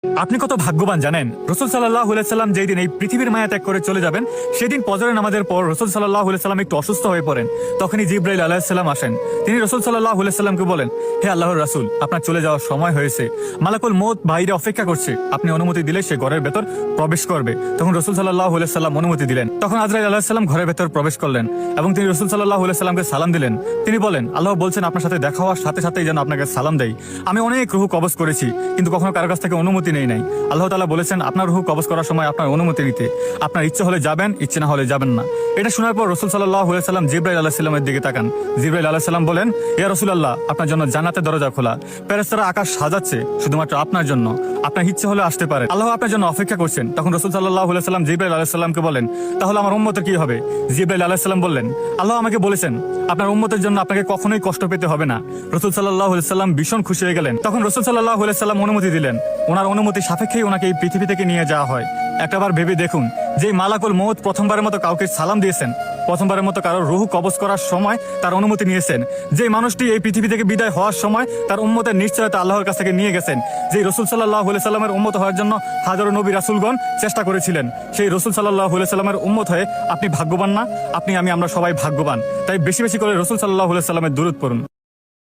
আপনি কত ভাগ্যবান জানেন, রসুল সাল্লাল্লাহু আলাইহি সাল্লাম যেই দিন এই পৃথিবীর মায়া ত্যাগ করে চলে যাবেন, সেদিন ফজরের নামাজের পর রসুল সাল্লাল্লাহু আলাইহি সাল্লাম একটু অসুস্থ হয়ে পড়েন। তখনই জিবরাইল আলাইহিস সালাম আসেন। তিনি রসুল সাল্লাল্লাহু আলাইহি সাল্লামকে বলেন, হে আল্লাহর রাসূল, আপনার চলে যাওয়ার সময় হয়েছে, মালাকুল মউত বাইরে অপেক্ষা করছে, আপনি অনুমতি দিলে সে ঘরের ভেতর প্রবেশ করবে। তখন রসুল সাল্লাল্লাহু আলাইহি সাল্লাম অনুমতি দিলেন। তখন আজরাইল আলাইহিস সালাম ঘরের ভেতর প্রবেশ করলেন এবং তিনি রসুল সাল্লাল্লাহু আলাইহি সাল্লামকে সালাম দিলেন। তিনি বলেন, আল্লাহ বলছেন আপনার সাথে দেখা হওয়ার সাথে সাথেই যেন আপনাকে সালাম দেই। আমি অনেক রূহ কবজ করেছি, কিন্তু কখনো কারো কাছ থেকে অনুমতি নেই নাই। আল্লাহ তাআলা বলেছেন আপনার রূহ কবজ করার সময় আপনার অনুমতি নিতে, আপনার ইচ্ছে হলে যাবেন, ইচ্ছে না হলে যাবেন না। এটা শোনার পর রসুল সাল্লাল্লাহু আলাইহি সাল্লাম জিবরাইল আলাইহিস সালামের দিকে তাকান। জিবরাইল আলাইহিস সালাম বলেন, ইয়া রাসূলুল্লাহ, আপনার জন্য জান্নাতের দরজা খোলা, ফেরেশতারা আকাশ সাজাচ্ছে শুধুমাত্র আপনার জন্য, আপনার ইচ্ছে হলে আসতে পারে, আল্লাহ আপনার জন্য অপেক্ষা করছেন। তখন রসুল সাল্লাল্লাহু আলাইহি সাল্লাম জিবরাইল আলাইহিস সালামকে বলেন, তাহলে আমার উম্মতের কি হবে? জিবরাইল আলাইহিস সালাম বললেন, আল্লাহ আমাকে বলেছেন আপনার উম্মতের জন্য আপনাকে কখনোই কষ্ট পেতে হবে না। রসুল সাল্লাল্লাহু আলাইহি সাল্লাম ভীষণ খুশি হয়ে গেলেন। তখন রসুল সাল্লাল্লাহু আলাইহি সাল্লাম অনুমতি দিলেন। ওনার অনুমতি সাপেক্ষেই ওনাকে এই পৃথিবী থেকে নিয়ে যাওয়া হয়। একটাবার ভেবে দেখুন, যে মালাকুল মউত প্রথমবারের মতো কাউকে সালাম দিয়েছেন, প্রথমবারের মতো কারোর রূহ কবজ করার সময় তার অনুমতি নিয়েছেন, যে মানুষটি এই পৃথিবী থেকে বিদায় হওয়ার সময় তার উম্মতের নিশ্চয়তা আল্লাহর কাছ থেকে নিয়ে গেছেন, যে রসুল সাল্লাল্লাহু আলাইহি সাল্লামের উম্মত হওয়ার জন্য হাজারো নবী রাসূলগণ চেষ্টা করেছিলেন, সেই রসুল সাল্লাল্লাহু আলাইহি সাল্লামের উম্মত হয়ে আপনি ভাগ্যবান না? আপনি, আমরা সবাই ভাগ্যবান। তাই বেশি বেশি করে রসুল সাল্লাল্লাহু আলাইহি সাল্লামের দুরূদ পড়ুন।